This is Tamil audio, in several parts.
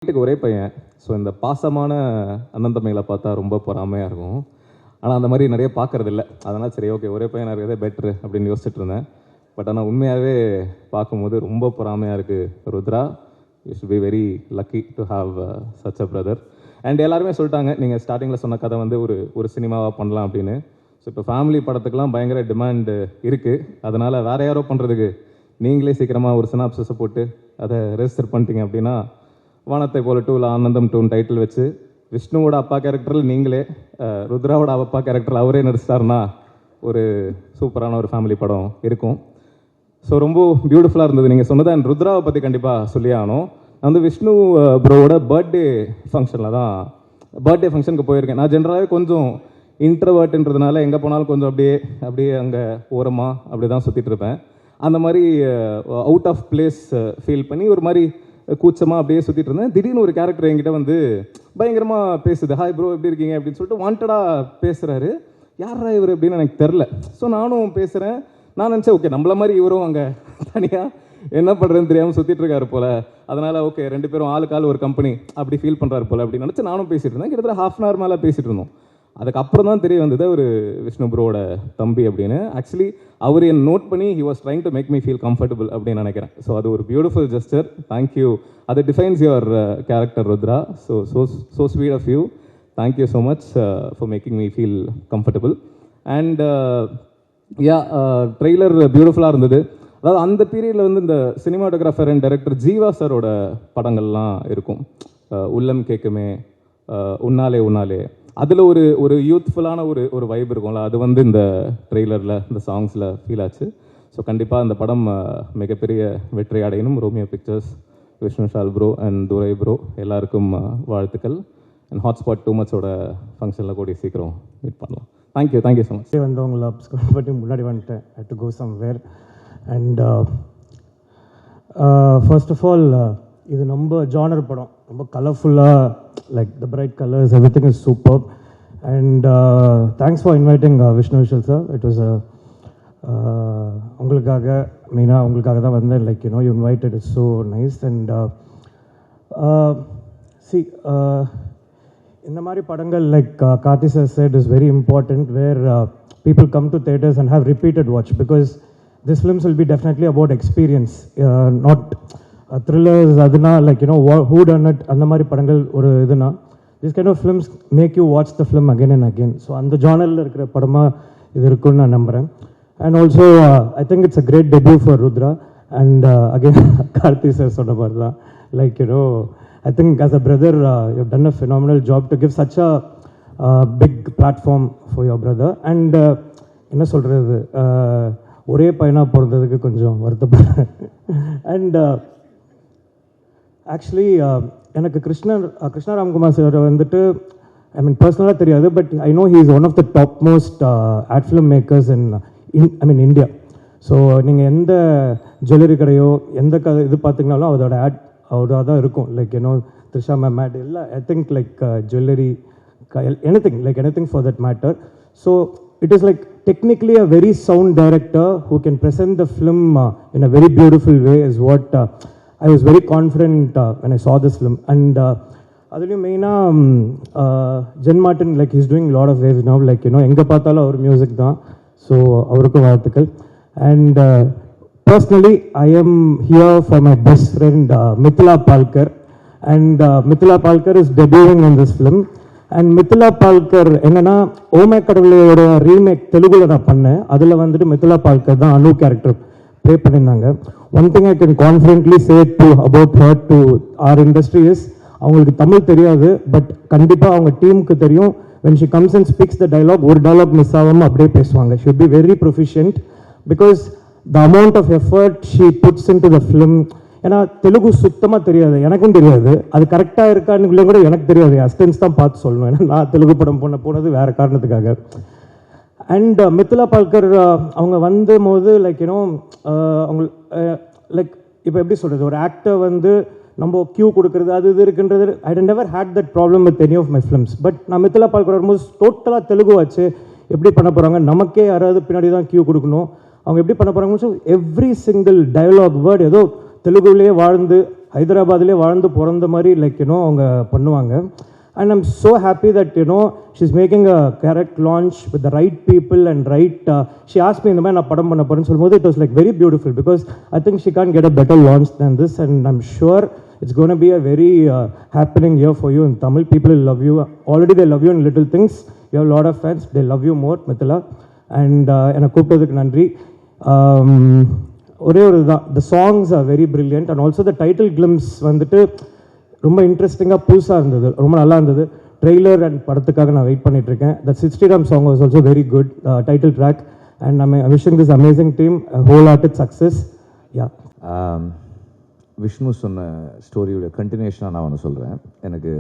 வீட்டுக்கு ஒரே பையன். ஸோ இந்த பாசமான அண்ணன் தம்பிகளை பார்த்தா ரொம்ப பொறாமையாக இருக்கும். ஆனால் அந்த மாதிரி நிறைய பார்க்கறதில்ல. அதனால் சரி ஓகே ஒரே பையனாக இருக்கிறதே பெட்ரு அப்படின்னு யோசிச்சுட்டு இருந்தேன். பட் ஆனால் உண்மையாகவே பார்க்கும்போது ரொம்ப பொறாமையாக இருக்குது. Rudra, you should be very lucky to have such a brother. And எல்லாருமே சொல்லிட்டாங்க நீங்கள் ஸ்டார்டிங்கில் சொன்ன கதை வந்து ஒரு சினிமாவாக பண்ணலாம் அப்படின்னு. ஸோ இப்போ ஃபேமிலி படத்துக்கெலாம் பயங்கர டிமாண்டு இருக்குது. அதனால் வேறு யாரோ பண்ணுறதுக்கு நீங்களே சீக்கிரமாக ஒரு சினாப்சிஸை போட்டு அதை ரெஜிஸ்டர் பண்ணிட்டீங்க அப்படின்னா வானத்தை போல 2 ஆனந்தம் 2 டைட்டில் வச்சு விஷ்ணுவோட அப்பா கேரக்டரில் நீங்களே, ருத்ராவோட அப்பா கேரக்டரில் அவரே நடிச்சிட்டாருன்னா ஒரு சூப்பரான ஒரு ஃபேமிலி படம் இருக்கும். ஸோ ரொம்ப பியூட்டிஃபுல்லாக இருந்தது நீங்கள் சொன்னது. அண்ட் ருத்ராவை பற்றி கண்டிப்பாக சொல்லி ஆகணும். நான் வந்து விஷ்ணு ப்ரோவோட பர்த்டே ஃபங்க்ஷனுக்கு போயிருக்கேன். நான் ஜென்ரலாகவே கொஞ்சம் இன்ட்ரவர்ட்ன்றதுனால எங்கே போனாலும் கொஞ்சம் அப்படியே அங்கே ஓரமாக அப்படி தான் சுற்றிட்டு இருப்பேன். அந்த மாதிரி அவுட் ஆஃப் பிளேஸ் ஃபீல் பண்ணி ஒரு மாதிரி கூச்சமாக அப்படியே சுற்றிட்டு இருந்தேன். திடீர்னு ஒரு கேரக்டர் என்கிட்ட வந்து பயங்கரமாக பேசுது. ஹாய் ப்ரோ எப்படி இருக்கீங்க அப்படின்னு சொல்லிட்டு வாண்டடாக பேசுகிறாரு. யாரா இவர் அப்படின்னு எனக்கு தெரில. ஸோ நானும் பேசுகிறேன். நான் நினச்சேன் ஓகே நம்மள மாதிரி இவரும் அங்கே தனியாக என்ன பண்ணுறதுன்னு தெரியாமல் சுற்றிட்டு இருக்காரு போல். அதனால் ஓகே 2 பேரும் ஆளுக்கு ஒரு கம்பெனி அப்படி ஃபீல் பண்ணுறாரு போல் அப்படின்னு நினச்சி நானும் பேசிகிட்டு இருந்தேன். கிட்டத்தட்ட ½ அன் ஹவர் மேலே பேசிகிட்டு இருந்தோம். அதுக்கப்புறம் தான் தெரிய வந்தது ஒரு விஷ்ணு ப்ரோவோட தம்பி அப்படின்னு. ஆக்சுவலி அவர் என் நோட் பண்ணி he was trying to make me feel comfortable அப்படின்னு நினைக்கிறேன். ஸோ அது ஒரு பியூட்டிஃபுல் ஜெஸ்டர். தேங்க்யூ. அது defines your character Rudra. So sweet of you. Thank you so much for making me feel comfortable. And trailer பியூட்டிஃபுல்லாக இருந்தது. அதாவது அந்த பீரியடில் வந்து இந்த சினிமாட்டோகிராஃபர் அண்ட் டைரக்டர் ஜீவா சாரோட படங்கள்லாம் இருக்கும். உள்ளம் கேட்குமே, உன்னாலே அதில் ஒரு யூத்ஃபுல்லான ஒரு வைப் இருக்கும்ல, அது வந்து இந்த ட்ரெய்லரில் இந்த சாங்ஸில் ஃபீல் ஆச்சு. ஸோ கண்டிப்பாக அந்த படம் மிகப்பெரிய வெற்றி அடையணும். ரோமியோ பிக்சர்ஸ், விஷ்ணு ஷால் ப்ரோ அண்ட் துரை ப்ரோ எல்லாருக்கும் வாழ்த்துக்கள். அண்ட் ஹாட்ஸ்பாட் 2 மச்சோட ஃபங்க்ஷனில் கூடிய சீக்கிரம் மீட் பண்ணலாம். Thank you so much. வந்தவங்களை அப்ஸ்கிரைப் பண்ணி முன்னாடி வந்துட்டேன். I had to go somewhere. And first of all, இது நம்ம ஜானர் படம். ரொம்ப கலர்ஃபுல்லாக, like the bright colours, everything is super. And thanks for inviting Vishnu Vishal sir. It was உங்களுக்காக, மெயினாக உங்களுக்காக தான் வந்தேன். Like you invited, it's so nice. And இந்த மாதிரி படங்கள் like Karthi sir said is very important, where people come to theatres and have repeated watch, because this films will be definitely about experience, not thrillers. aduna like who done it அந்த மாதிரி படங்கள் ஒரு இதுனா, this kind of films make you watch the film again and again. So அந்த ஜானரில் இருக்கிற படமாக இது இருக்குன்னு நான் நம்புகிறேன். And also I think it's a great debut for Rudra. And again Karthi sir சொன்ன மாதிரி தான், like I think as a brother you've done a phenomenal job to give such a big platform for your brother. And என்ன சொல்கிறது, ஒரே பையனாக பிறந்ததுக்கு கொஞ்சம் வருத்தப்படுறேன். அண்ட் ஆக்சுவலி எனக்கு கிருஷ்ணா ராம்குமார் சார் வந்துட்டு ஐ மீன் பர்சனலாக தெரியாது, but I know he is one of the top most ad film makers in India. So நீங்கள் எந்த ஜுவல்லரி கடையோ எந்த இது பார்த்தீங்கனாலும் அதோட தான் இருக்கும். லைக் த்ரிஷா மேம் ஆட் எல்லாம், I think like jewellery anything for that matter. So it is like technically a very sound director who can present the film in a very beautiful way is what I was very confident when I saw this film. And அதுலேயும் மெயினாக Jen Martin, like he's doing a lot of waves now, like எங்கே பார்த்தாலும் அவர் மியூசிக் தான். ஸோ அவருக்கும் வாழ்த்துக்கள். And personally I am here for my best friend Mithila Palkar. And Mithila Palkar is debuting in this film. And Mithila Palghar என்னன்னா, ஓமே கடவுளையோட ரீமேக் தெலுங்குல நான் பண்ணேன். அதில் வந்துட்டு மித்திலா பால்கர் தான் அனு கேரக்டர் ப்ளே பண்ணியிருந்தாங்க. One thing I can confidently say to about her to our industry is, அவங்களுக்கு தமிழ் தெரியாது, பட் கண்டிப்பாக அவங்க டீமுக்கு தெரியும். when she comes and speaks the dialogue, ஒரு டைலாக் மிஸ் ஆகாமல் அப்படியே பேசுவாங்க. she would be very proficient because the amount of effort she puts into the film. ஏன்னா தெலுங்கு சுத்தமாக தெரியாது, எனக்கும் தெரியாது. அது கரெக்டாக இருக்கான்னு கூட எனக்கு தெரியாது. அஸ்டன்ஸ் தான் பார்த்து சொல்லணும். ஏன்னா நான் தெலுங்கு படம் போனது வேறு காரணத்துக்காக. அண்ட் மித்திலா பால்கர் அவங்க வந்த போது லைக் அவங்க லைக் இப்போ எப்படி சொல்கிறது, ஒரு ஆக்டர் வந்து நம்ம கியூ கொடுக்குறது அது இது இருக்குன்றது, I never had that problem with any of my films. But நான் மித்திலா பால்கர் வரும்போது டோட்டலாக தெலுங்கு வச்சு எப்படி பண்ண போகிறாங்க, நமக்கே யாராவது பின்னாடி தான் கியூ கொடுக்கணும், அவங்க எப்படி பண்ண போகிறாங்கன்னு சொல்லி எவ்ரி சிங்கிள் டயலாக் வேர்டு ஏதோ தெலுங்குலேயே வாழ்ந்து ஹைதராபாத்லேயே வாழ்ந்து பிறந்த மாதிரி லைக் யூனோ அவங்க பண்ணுவாங்க. And I'm so happy that, you know, she's making a correct launch with the right people and right, she asked me in the man, padam panna poren sollumbodhu it was like very beautiful because I think she can't get a better launch than this, and I'm sure it's going to be a very happening year for you in Tamil. People will love you. Already they love you in little things. You have a lot of fans. They love you more, Mithila. And enna kooppadhukku nandri. ஒரே ஒரு தான், the songs are very brilliant and also the title glimpse வந்துட்டு ரொம்ப இன்ட்ரெஸ்டிங்காக புதுசாக இருந்தது, ரொம்ப நல்லா இருந்தது. ட்ரெய்லர் அண்ட் படத்துக்காக நான் வெயிட் பண்ணிட்டு இருக்கேன். That 60 Ram song was also very good title track and I wishing this amazing team wholehearted success. Yeah, Vishnu சொன்ன ஸ்டோரியோட கண்டினியூஷனாக நான் ஒன்று சொல்கிறேன். எனக்கு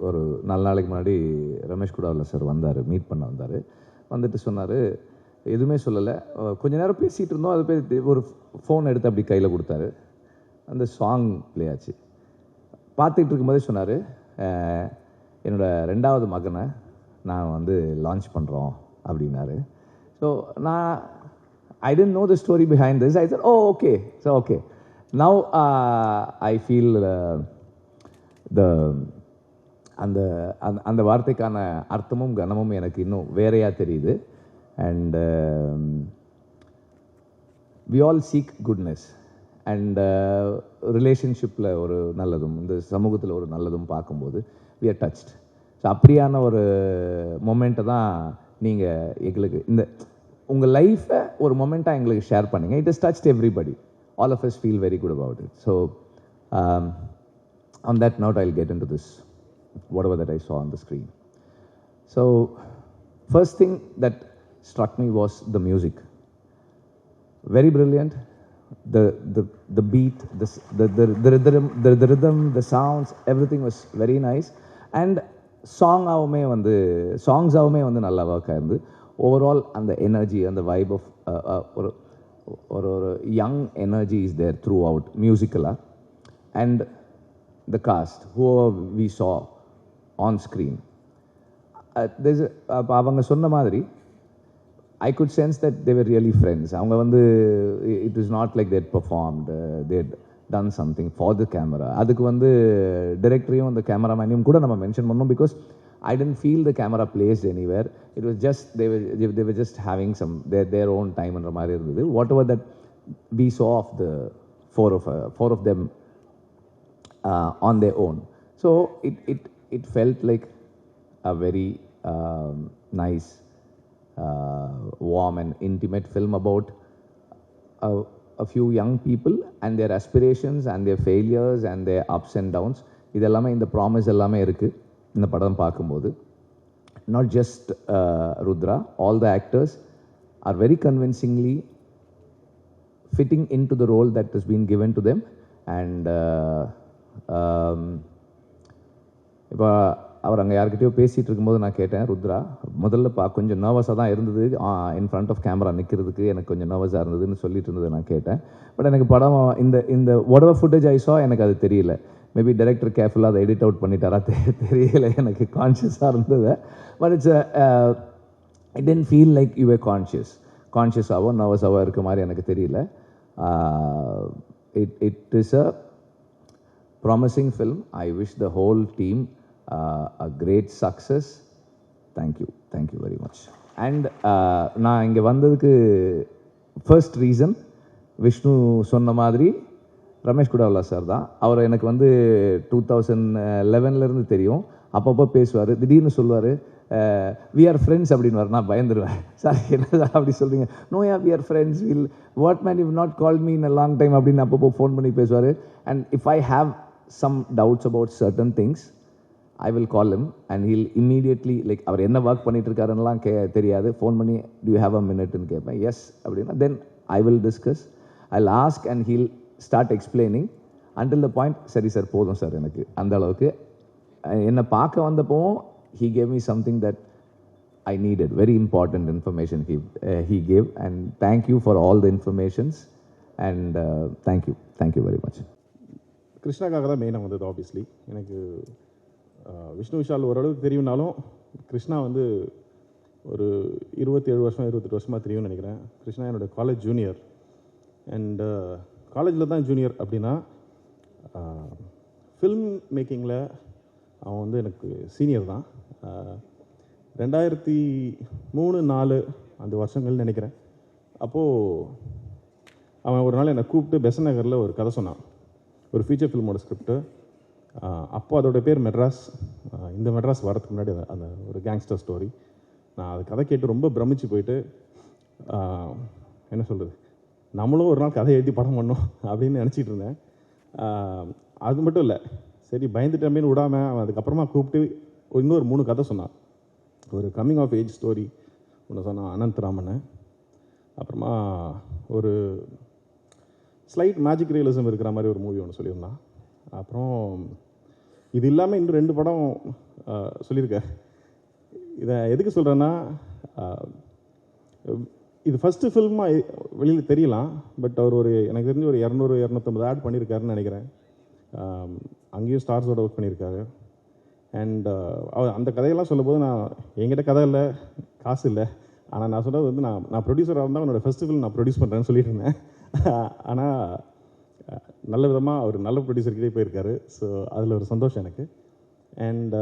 ஒரு 4 நாளைக்கு முன்னாடி ரமேஷ் குடாவில் சார் வந்தார், மீட் பண்ண வந்தார். வந்துட்டு சொன்னார், எதுவுமே சொல்லலை, கொஞ்ச நேரம் பேசிகிட்டு இருந்தோம். அது போய் ஒரு ஃபோன் எடுத்து அப்படி கையில் கொடுத்தாரு. அந்த சாங் ப்ளே ஆச்சு. பார்த்துக்கிட்டு இருக்கும்போதே சொன்னார், என்னோட 2வது மகனை நான் வந்து லான்ச் பண்ணுறோம் அப்படின்னாரு. ஸோ நான் I didn't know the story behind this. I said, oh okay, so okay now I feel the அந்த அந்த வார்த்தைக்கான அர்த்தமும் கனமும் எனக்கு இன்னும் வேறையாக தெரியுது. And we all seek goodness and ரிலேஷன்ஷிப்பில் ஒரு நல்லதும் இந்த சமூகத்தில் ஒரு நல்லதும் பார்க்கும்போது வி ஆர் டச்ட். ஸோ அப்படியான ஒரு மொமெண்ட்டை தான் நீங்கள் எங்களுக்கு இந்த உங்கள் லைஃப்பை ஒரு மொமெண்ட்டாக எங்களுக்கு ஷேர் பண்ணிங்க. It is touched everybody. All of us feel very good about it. So on that note I will get into this whatever that I saw on the screen. So first thing that struck me was the music. Very brilliant. The beat, the rhythm, the sounds, everything was very nice. And songs avume nalla work ஆயிருந்தது. Overall and the energy and the vibe of or young energy is there throughout musically. And the cast who we saw on screen, there's avanga sonna madri I could sense that they were really friends. Avanga vandu it was not like they had performed, they had done something for the camera. Adukku vandu directoriyum and the cameramaniyum kuda nama mention pannom because I didn't feel the camera placed anywhere. It was just they were just having some their own time and mari irundhudu. Whatever that we saw of the four of them on their own. So it felt like a very nice, warm and intimate film about a few young people and their aspirations and their failures and their ups and downs. இதெல்லாமே இந்த ப்ராமிஸ் எல்லாமே இருக்கு இந்த படம் பார்க்கும்போது. Not just Rudra, all the actors are very convincingly fitting into the role that has been given to them. And இப்போ அவர் அங்கே யார்கிட்டயோ பேசிகிட்டு இருக்கும்போது நான் கேட்டேன், ருத்ரா முதல்ல கொஞ்சம் நர்வஸாக தான் இருந்தது இன் ஃப்ரண்ட் ஆஃப் கேமரா நிற்கிறதுக்கு எனக்கு கொஞ்சம் நர்வஸாக இருந்ததுன்னு சொல்லிட்டு இருந்தது நான் கேட்டேன். பட் எனக்கு படம் இந்த whatever footage I saw எனக்கு அது தெரியல. மேபி டைரக்டர் கேர்ஃபுல்லாக அதை எடிட் அவுட் பண்ணிட்டாரா தெரியல, எனக்கு கான்ஷியஸாக இருந்தது. But it's it didn't feel like you were கான்ஷியஸாகவோ நர்வஸாகவோ இருக்க மாதிரி எனக்கு தெரியல. It is a promising film. I wish the whole team a great success. Thank you very much. And நான் இங்கே வந்ததுக்கு ஃபர்ஸ்ட் ரீசன் விஷ்ணு சொன்ன மாதிரி ரமேஷ் குடாவலா சார் தான். அவர் எனக்கு வந்து 2011 தெரியும். அப்பப்போ பேசுவார், திடீர்னு சொல்லுவார் வி ஆர் ஃப்ரெண்ட்ஸ் அப்படின்னு. நான் பயந்துருவேன், சார் என்ன அப்படி சொல்கிறீங்க? No yeah, we are friends, will what man you not call me in a long time அப்படின்னு அப்பப்போ ஃபோன் பண்ணி பேசுவார். And if I have some doubts about certain things, I will call him and he'll immediately, like, அவர் என்ன ஒர்க் பண்ணிட்டு இருக்காருன்னெலாம் தெரியாது, ஃபோன் பண்ணி do you have a minute ன்னு கேட்பேன். எஸ் அப்படின்னா then I will discuss, I'll ask and he'll start explaining until the point, சரி சார் போதும் சார் எனக்கு அந்த அளவுக்கு. என்னை பார்க்க வந்தப்போ he gave me something that I needed, very important information he gave, and thank you for all the informations and thank you very much. கிருஷ்ணாக்காக தான் மெயினாக வந்தது. ஆப்வியஸ்லி எனக்கு விஷ்ணு விஷால் ஓரளவுக்கு தெரியும்னாலும் கிருஷ்ணா வந்து ஒரு 28 வருஷமாக தெரியும்னு நினைக்கிறேன். கிருஷ்ணா என்னோடய காலேஜ் ஜூனியர். அண்ட் காலேஜில் தான் ஜூனியர் அப்படின்னா ஃபில்ம் மேக்கிங்கில் அவன் வந்து எனக்கு சீனியர் தான். 2003-4 அந்த வருஷங்கள் நினைக்கிறேன். அப்போது அவன் ஒரு நாள் என்னை கூப்பிட்டு பெசன் நகரில் ஒரு கதை சொன்னான், ஒரு ஃபீச்சர் ஃபில்மோட ஸ்கிரிப்டு. அப்போ அதோட பேர் மெட்ராஸ். இந்த மெட்ராஸ் வரதுக்கு முன்னாடி அந்த ஒரு கேங்ஸ்டர் ஸ்டோரி. நான் அது கதை கேட்டு ரொம்ப பிரமிச்சு போயிட்டு, என்ன சொல்கிறது, நம்மளும் ஒரு நாள் கதை எழுதி படம் பண்ணோம் அப்படின்னு நினச்சிட்டு இருந்தேன். அது மட்டும் இல்லை, சரி பயந்துட்டேன்னு விடாமல் அவன் அதுக்கப்புறமா கூப்பிட்டு இன்னொரு 3 கதை சொன்னான். ஒரு கம்மிங் ஆஃப் ஏஜ் ஸ்டோரி ஒன்று சொன்னான், அனந்தராமன். அப்புறமா ஒரு ஸ்லைட் மேஜிக் ரியலிசம் இருக்கிற மாதிரி ஒரு மூவி ஒன்று சொல்லியிருந்தான். அப்புறம் இது இல்லாமல் இன்னும் 2 படம் சொல்லியிருக்கேன். இதை எதுக்கு சொல்கிறேன்னா, இது ஃபஸ்ட்டு ஃபில்மாக வெளியில் தெரியலாம், பட் அவர் எனக்கு தெரிஞ்சு ஒரு 200-250 ஆட் பண்ணியிருக்காருன்னு நினைக்கிறேன். அங்கேயும் ஸ்டார்ஸோட ஒர்க் பண்ணியிருக்காரு. அண்ட் அந்த கதையெல்லாம் சொல்லும்போது நான் என்கிட்ட கதை இல்லை, காசு இல்லை, ஆனால் நான் சொன்னது வந்து நான் ப்ரொடியூசராக இருந்தால் அவனோட ஃபஸ்ட்டு ஃபில்ம் நான் ப்ரொடியூஸ் பண்ணுறேன்னு சொல்லிட்டு இருந்தேன். ஆனால் நல்ல விதமாக அவர் நல்ல ப்ரொடியூசர்கிட்டே போயிருக்காரு. ஸோ அதில் ஒரு சந்தோஷம் எனக்கு. அண்ட்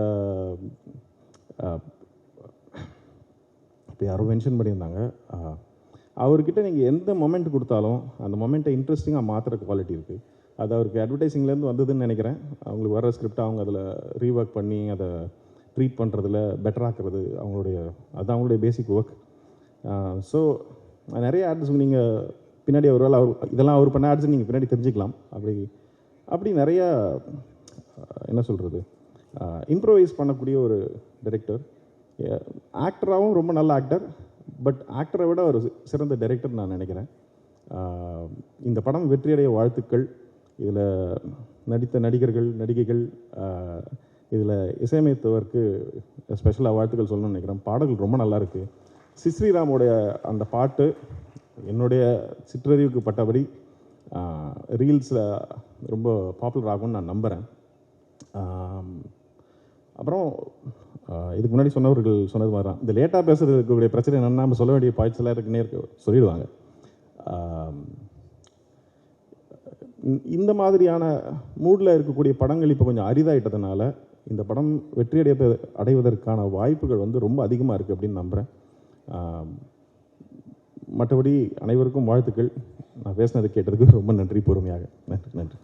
இப்போ யாரோ மென்ஷன் பண்ணியிருந்தாங்க, அவர்கிட்ட நீங்கள் எந்த மொமெண்ட் கொடுத்தாலும் அந்த மொமெண்ட்டை இன்ட்ரெஸ்டிங்காக மாற்றுற குவாலிட்டி இருக்குது. அது அவருக்கு அட்வர்டைஸிங்லேருந்து வந்ததுன்னு நினைக்கிறேன். அவங்களுக்கு வர ஸ்கிரிப்டை அவங்க அதில் ரீஒர்க் பண்ணி அதை ட்ரீட் பண்ணுறதுல பெட்டராக்கிறது அது அவங்களுடைய பேசிக் ஒர்க். ஸோ நிறைய ஆட்ஸ் நீங்கள் பின்னாடி இதெல்லாம் அவர் பண்ண ஆட்ஸ் நீங்கள் பின்னாடி தெரிஞ்சுக்கலாம். அப்படி நிறையா என்ன சொல்கிறது, இம்ப்ரோவைஸ் பண்ணக்கூடிய ஒரு டைரக்டர். ஆக்டராகவும் ரொம்ப நல்ல ஆக்டர், பட் ஆக்டரை விட ஒரு சிறந்த டைரக்டர் நான் நினைக்கிறேன். இந்த படம் வெற்றியடைய வாழ்த்துக்கள். இதில் நடித்த நடிகர்கள், நடிகைகள், இதில் இசையமைத்தவருக்கு ஸ்பெஷலாக வாழ்த்துக்கள் சொல்லணும்னு நினைக்கிறேன். பாடல்கள் ரொம்ப நல்லாயிருக்கு. ஸ்ரீராமோடைய அந்த பாட்டு என்னுடைய சிற்றறிவுக்கு பட்டபடி ரீல்ஸில் ரொம்ப பாப்புலர் ஆகும்னு நான் நம்புகிறேன். அப்புறம் இதுக்கு முன்னாடி சொன்னவர்கள் சொன்னது மாதிரி தான், இந்த லேட்டாக பேசுகிறதுக்குடைய பிரச்சனை என்னென்னா, நம்ம சொல்ல வேண்டிய பாயிண்ட்ஸ் எல்லாம் இருக்குன்னே சொல்லிடுவாங்க. இந்த மாதிரியான மூடில் இருக்கக்கூடிய படங்கள் இப்போ கொஞ்சம் அரிதாயிட்டதுனால இந்த படம் வெற்றி அடைவதற்கான வாய்ப்புகள் வந்து ரொம்ப அதிகமாக இருக்குது அப்படின்னு நம்புகிறேன். மற்றபடி அனைவருக்கும் வாழ்த்துக்கள். நான் பேசினது கேட்டதுக்கு ரொம்ப நன்றி. பொறுமையாக நன்றி.